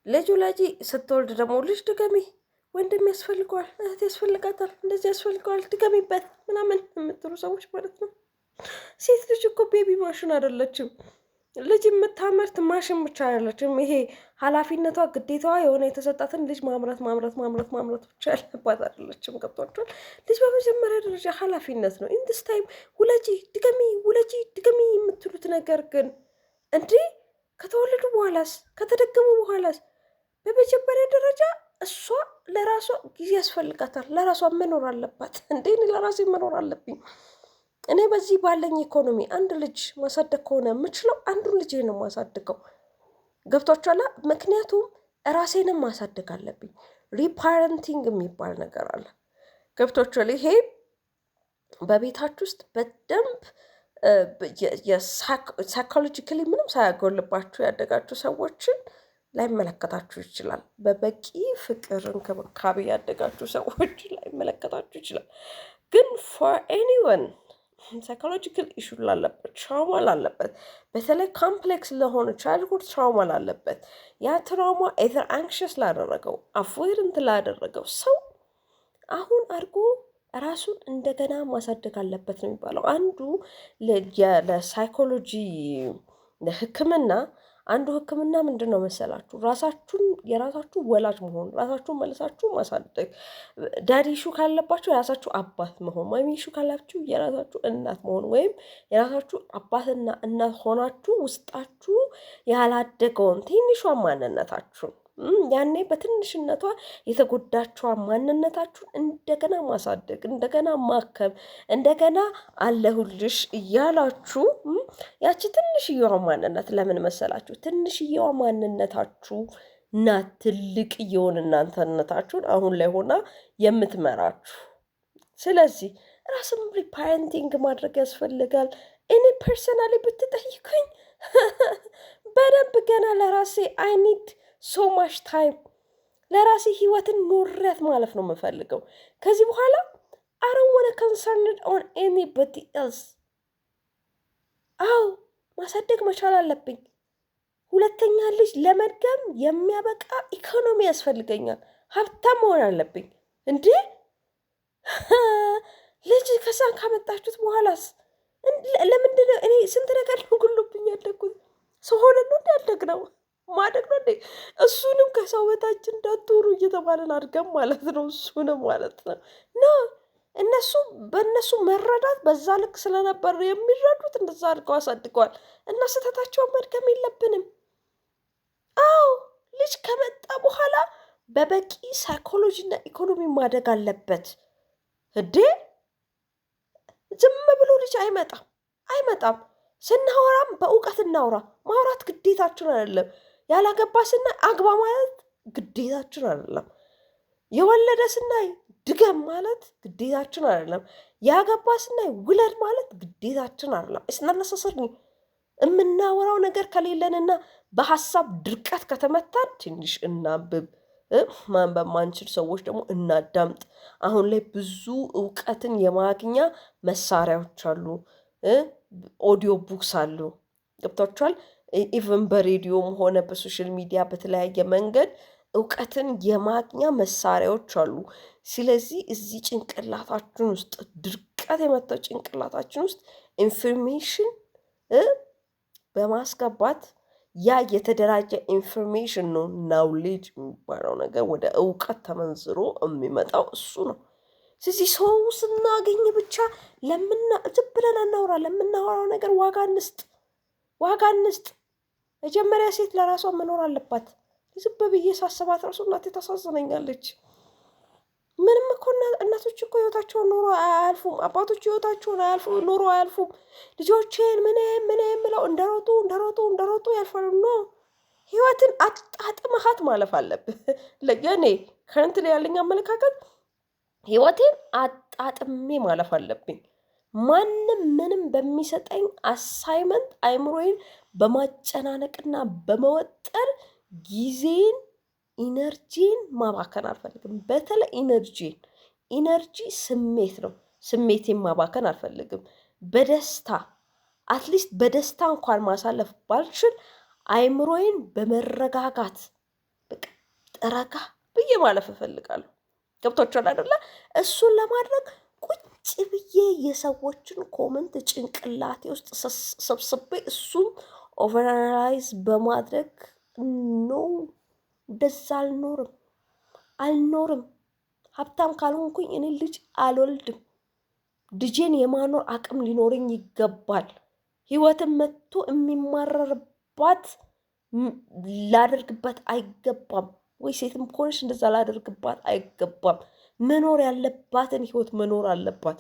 ልጅ ወላጂ ስትወልድ ደግሞ ልጅ ድገሚ፣ ወንድም ያስፈልገዋል፣ እህት ያስፈልጋታል፣ እንደዚህ ያስፈልገዋል፣ ድገሚበት ምናምን የምትሉ ሰዎች ማለት ነው። ሴት ልጅ እኮ ቤቢ ማሽን አይደለችም። ልጅ የምታመርት ማሽን ብቻ አይደለችም። ይሄ ኃላፊነቷ ግዴታዋ የሆነ የተሰጣትን ልጅ ማምረት ብቻ ያለባት አይደለችም። ገብቷችኋል? ልጅ በመጀመሪያ ደረጃ ኃላፊነት ነው። ኢንድስ ታይም ውለጂ ድገሚ የምትሉት ነገር ግን እንዲህ ከተወለዱ በኋላስ ከተደገሙ በኋላስ በመጀመሪያ ደረጃ እሷ ለራሷ ጊዜ ያስፈልጋታል። ለራሷ መኖር አለባት። እንዴ እኔ ለራሴ መኖር አለብኝ። እኔ በዚህ ባለኝ ኢኮኖሚ አንድ ልጅ ማሳደግ ከሆነ የምችለው አንዱን ልጅ ነው ማሳድገው። ገብቷችኋል? ምክንያቱም ራሴንም ማሳደግ አለብኝ። ሪፓረንቲንግ የሚባል ነገር አለ። ገብቷችኋል? ይሄ በቤታችሁ ውስጥ በደንብ ሳይኮሎጂካሊ ምንም ሳያጎልባችሁ ያደጋችሁ ሰዎችን ላይመለከታችሁ ይችላል። በበቂ ፍቅር እንክብካቤ ያደጋችሁ ሰዎች ላይመለከታችሁ ይችላል። ግን ፎር ኤኒወን ሳይኮሎጂካል ኢሹ ላለበት፣ ትራውማ ላለበት፣ በተለይ ኮምፕሌክስ ለሆነ ቻይልድሁድ ትራውማ ላለበት፣ ያ ትራውማ ኤዘር አንክሽስ ላደረገው አቮይደንት ላደረገው ሰው አሁን አድርጎ ራሱን እንደገና ማሳደግ አለበት ነው የሚባለው። አንዱ ለሳይኮሎጂ ለሕክምና አንዱ ሕክምና ምንድን ነው መሰላችሁ? ራሳችሁን የራሳችሁ ወላጅ መሆን፣ ራሳችሁን መልሳችሁ ማሳደግ። ዳዲ ኢሹ ካለባችሁ የራሳችሁ አባት መሆን፣ ማሚ ኢሹ ካላችሁ የራሳችሁ እናት መሆን፣ ወይም የራሳችሁ አባትና እናት ሆናችሁ ውስጣችሁ ያላደገውን ትንሿን ማንነታችሁን ያኔ በትንሽነቷ የተጎዳችኋን ማንነታችሁን እንደገና ማሳደግ፣ እንደገና ማከም፣ እንደገና አለሁልሽ እያላችሁ ያቺ ትንሽየዋ ማንነት ለምን መሰላችሁ? ትንሽየዋ ማንነታችሁ እና ትልቅየውን እናንተነታችሁን አሁን ላይ ሆና የምትመራችሁ። ስለዚህ ራስም ሪፓረንቲንግ ማድረግ ያስፈልጋል። እኔ ፐርሰናሊ ብትጠይቁኝ በደንብ ገና ለራሴ አይኒድ ሶ ማች ታይም ለራሴ ህይወትን ኖሬያት ማለፍ ነው የምፈልገው። ከዚህ በኋላ I don't wanna concerned on anybody else። አዎ ማሳደግ መቻል አለብኝ። ሁለተኛ ልጅ ለመድገም የሚያበቃ ኢኮኖሚ ያስፈልገኛል። ሀብታም መሆን አለብኝ። እንዴ ልጅ ከሳን ካመጣችሁት በኋላስ ለምንድነው እኔ ስንት ነገር ነው ጉሎብኝ ያደግኩት? ሰው ሆነ ነው ያደግነው ማደግ ነው እንዴ? እሱንም ከሰው በታች እንዳትወሩ እየተባለን አድገም ማለት ነው። እሱንም ማለት ነው እነሱ በእነሱ መረዳት በዛ ልክ ስለነበር የሚረዱት እንደዛ አድርገው አሳድገዋል። እና ስህተታቸውን መድገም የለብንም። አዎ ልጅ ከመጣ በኋላ በበቂ ሳይኮሎጂና ኢኮኖሚ ማደግ አለበት። እንዴ ዝም ብሎ ልጅ አይመጣም። ስናወራም በእውቀት እናውራ። ማውራት ግዴታችን አይደለም። ያላገባ ስናይ አግባ ማለት ግዴታችን አይደለም። የወለደ ስናይ ድገም ማለት ግዴታችን አይደለም። ያገባ ስናይ ውለድ ማለት ግዴታችን አይደለም። እስናነሳሰር የምናወራው ነገር ከሌለንና በሀሳብ ድርቀት ከተመታን ትንሽ እናንብብ። ማንበብ ማንችል ሰዎች ደግሞ እናዳምጥ። አሁን ላይ ብዙ እውቀትን የማግኛ መሳሪያዎች አሉ። ኦዲዮ ቡክስ አሉ። ገብቷችኋል? ኢቨን በሬዲዮም ሆነ በሶሻል ሚዲያ በተለያየ መንገድ እውቀትን የማግኛ መሳሪያዎች አሉ። ስለዚህ እዚህ ጭንቅላታችን ውስጥ ድርቀት የመታው ጭንቅላታችን ውስጥ ኢንፎርሜሽን በማስገባት ያ የተደራጀ ኢንፎርሜሽን ነው ናውሌጅ የሚባለው ነገር ወደ እውቀት ተመንዝሮ የሚመጣው እሱ ነው። ስለዚህ ሰው ስናገኝ ብቻ ዝም ብለን አናውራ። ለምናወራው ነገር ዋጋ እንስጥ። መጀመሪያ ሴት ለራሷ መኖር አለባት። ዝም ብዬ ሳስባት ራሱ እናቴ ታሳዝነኛለች። ምንም እኮ እናቶች እኮ ህይወታቸውን ኖሮ አያልፉም። አባቶች ህይወታቸውን ኖሮ አያልፉም። ልጆቼን ምን ብለው እንደሮጡ ያልፋሉ። ኖ ህይወትን አጣጥመሃት ማለፍ አለብህ። ለእኔ ከረንት ላይ ያለኝ አመለካከት ህይወቴን አጣጥሜ ማለፍ አለብኝ። ማንም ምንም በሚሰጠኝ አሳይመንት አይምሮዬን በማጨናነቅና በመወጠር ጊዜን ኢነርጂን ማባከን አልፈልግም። በተለይ ኢነርጂ ስሜት ነው። ስሜቴን ማባከን አልፈልግም። በደስታ አትሊስት በደስታ እንኳን ማሳለፍ ባልችል አይምሮዬን በመረጋጋት በቃ ረጋ ብዬ ማለፍ እፈልጋለሁ። ገብቷችኋል አይደለ? እሱን ለማድረግ ቁጭ ብዬ የሰዎችን ኮመንት ጭንቅላቴ ውስጥ ሰብስቤ እሱን ኦቨርናላይዝ በማድረግ ኖ እንደዛ አልኖርም። ሀብታም ካልሆንኩኝ እኔ ልጅ አልወልድም። ልጄን የማኖር አቅም ሊኖረኝ ይገባል። ህይወትን መጥቶ የሚማረርባት ላደርግባት አይገባም። ወይ ሴትም ከሆነች እንደዛ ላደርግባት አይገባም። መኖር ያለባትን ህይወት መኖር አለባት።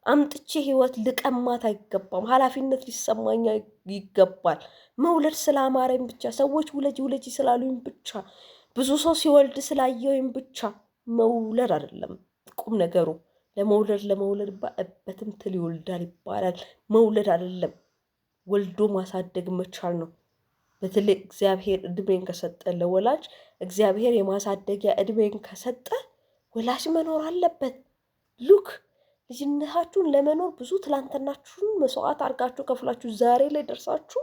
አምጥቼ ህይወት ልቀማት አይገባም። ኃላፊነት ሊሰማኝ ይገባል። መውለድ ስላማረኝ ብቻ፣ ሰዎች ውለጂ ስላሉኝ ብቻ፣ ብዙ ሰው ሲወልድ ስላየውኝ ብቻ መውለድ አይደለም ቁም ነገሩ። ለመውለድ በእበትም ትል ይወልዳል ይባላል። መውለድ አይደለም ወልዶ ማሳደግ መቻል ነው። በተለይ እግዚአብሔር እድሜን ከሰጠ ለወላጅ እግዚአብሔር የማሳደጊያ እድሜን ከሰጠ ወላጅ መኖር አለበት። ሉክ ልጅነታችሁን ለመኖር ብዙ ትላንትናችሁን መስዋዕት አድርጋችሁ ከፍላችሁ ዛሬ ላይ ደርሳችሁ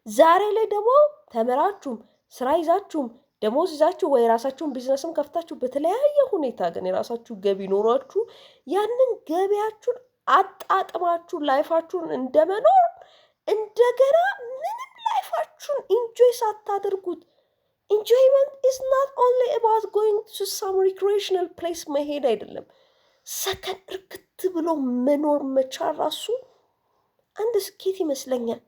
ዛሬ ላይ ደግሞ ተምራችሁም ስራ ይዛችሁም ደሞዝ ይዛችሁ ወይ የራሳችሁን ቢዝነስም ከፍታችሁ በተለያየ ሁኔታ ግን የራሳችሁ ገቢ ኖሯችሁ ያንን ገቢያችሁን አጣጥማችሁ ላይፋችሁን እንደመኖር እንደገና ምንም ላይፋችሁን ኢንጆይ ሳታደርጉት ኢንጆይመንት ኢዝ ናት ኦንሊ አባውት ጎይንግ ቱ ሳም ሪክሬሽናል ፕሌስ መሄድ አይደለም። ሰከን እርግት ብሎ መኖር መቻል ራሱ አንድ ስኬት ይመስለኛል።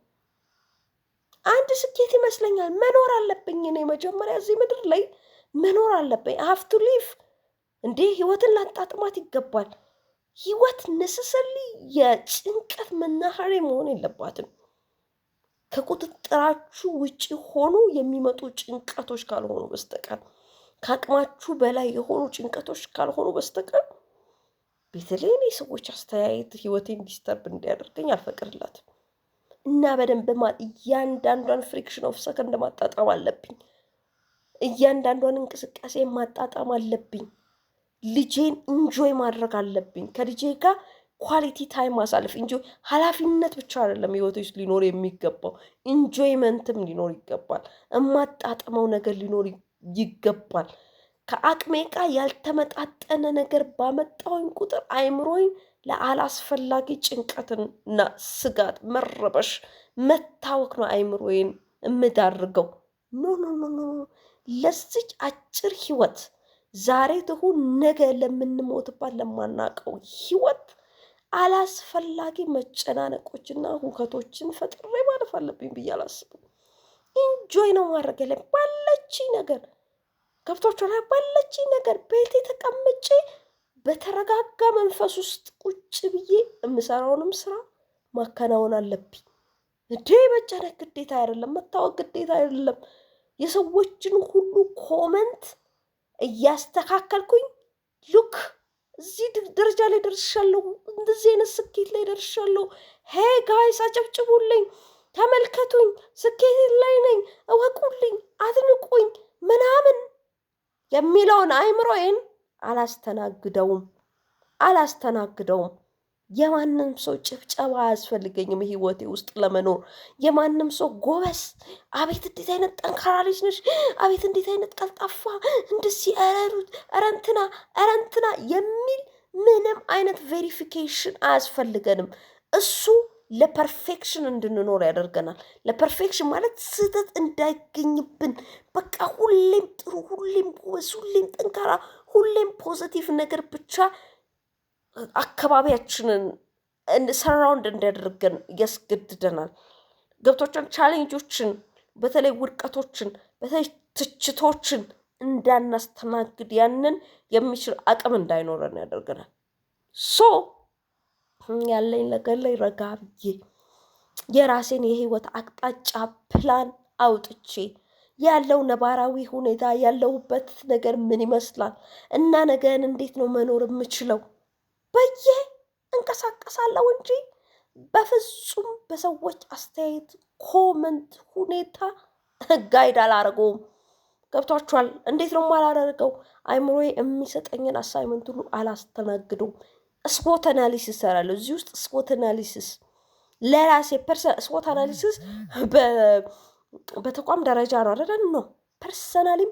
መኖር አለብኝ እኔ መጀመሪያ እዚህ ምድር ላይ መኖር አለብኝ። ሀቭ ቱ ሊቭ እንዴ ህይወትን ላጣጥማት ይገባል። ህይወት ነሰሰሊ የጭንቀት መናኸሪያ መሆን የለባትም። ከቁጥጥራችሁ ውጭ ሆኑ የሚመጡ ጭንቀቶች ካልሆኑ በስተቀር ከአቅማችሁ በላይ የሆኑ ጭንቀቶች ካልሆኑ በስተቀር በተለይ እኔ ሰዎች አስተያየት ህይወቴን ዲስተርብ እንዲያደርገኝ አልፈቅድላትም። እና በደንብ እያንዳንዷን ፍሪክሽን ኦፍ ሰከንድ ማጣጣም አለብኝ። እያንዳንዷን እንቅስቃሴ ማጣጣም አለብኝ። ልጄን ኢንጆይ ማድረግ አለብኝ። ከልጄ ጋር ኳሊቲ ታይም ማሳለፍ ኢንጆይ ኃላፊነት ብቻ አይደለም ህይወቴ ውስጥ ሊኖር የሚገባው ኢንጆይመንትም ሊኖር ይገባል። እማጣጥመው ነገር ሊኖር ይገባል። ከአቅሜ ጋር ያልተመጣጠነ ነገር ባመጣውኝ ቁጥር አይምሮኝ ለአላስፈላጊ ጭንቀትና ስጋት፣ መረበሽ፣ መታወክ ነው አይምሮዬን እምዳርገው። ኖ ለዚች አጭር ህይወት ዛሬ ትሁን ነገ ለምንሞትባት ለማናቀው ህይወት አላስፈላጊ መጨናነቆችና ሁከቶችን ፈጥሬ ማለፍ አለብኝ ብዬ አላስብም። ኢንጆይ ነው ማድረግ ላይ ባለችኝ ነገር ከብቶቿ ባለችኝ ነገር ቤቴ ተቀምጬ በተረጋጋ መንፈስ ውስጥ ቁጭ ብዬ የምሰራውንም ስራ ማከናወን አለብኝ። እንዴ መጨነቅ ግዴታ አይደለም፣ መታወቅ ግዴታ አይደለም። የሰዎችን ሁሉ ኮመንት እያስተካከልኩኝ ሉክ እዚህ ደረጃ ላይ ደርሻለሁ፣ እንደዚህ አይነት ስኬት ላይ ደርሻለሁ፣ ሄይ ጋይስ አጨብጭቡልኝ፣ ተመልከቱኝ፣ ስኬት ላይ ነኝ፣ እወቁልኝ፣ አድንቁኝ ምናምን የሚለውን አይምሮዬን አላስተናግደውም። የማንም ሰው ጭብጨባ አያስፈልገኝም ህይወቴ ውስጥ ለመኖር። የማንም ሰው ጎበስ፣ አቤት እንዴት አይነት ጠንካራ ልጅ ነሽ፣ አቤት እንዴት አይነት ቀልጣፋ፣ እንደዚህ እረንትና የሚል ምንም አይነት ቬሪፊኬሽን አያስፈልገንም። እሱ ለፐርፌክሽን እንድንኖር ያደርገናል። ለፐርፌክሽን ማለት ስህተት እንዳይገኝብን፣ በቃ ሁሌም ጥሩ፣ ሁሌም ጎበዝ፣ ሁሌም ጠንካራ፣ ሁሌም ፖዘቲቭ ነገር ብቻ አካባቢያችንን ሰራውንድ እንዲያደርገን ያስገድደናል። ገብቶችን ቻሌንጆችን፣ በተለይ ውድቀቶችን፣ በተለይ ትችቶችን እንዳናስተናግድ ያንን የሚችል አቅም እንዳይኖረን ያደርገናል። ያለኝ ነገር ላይ ረጋ ብዬ የራሴን የህይወት አቅጣጫ ፕላን አውጥቼ ያለው ነባራዊ ሁኔታ ያለሁበት ነገር ምን ይመስላል እና ነገን እንዴት ነው መኖር የምችለው በየ እንቀሳቀሳለሁ እንጂ በፍጹም በሰዎች አስተያየት፣ ኮመንት፣ ሁኔታ ጋይድ አላደርገውም። ገብቷችኋል? እንዴት ነው የማላደርገው? አይምሮዬ የሚሰጠኝን አሳይመንት ሁሉ አላስተናግደውም። ስፖት አናሊሲስ እሰራለሁ። እዚህ ውስጥ ስፖት አናሊሲስ ለራሴ ስፖት አናሊሲስ በተቋም ደረጃ ነው አይደል? ነው ፐርሰናሊም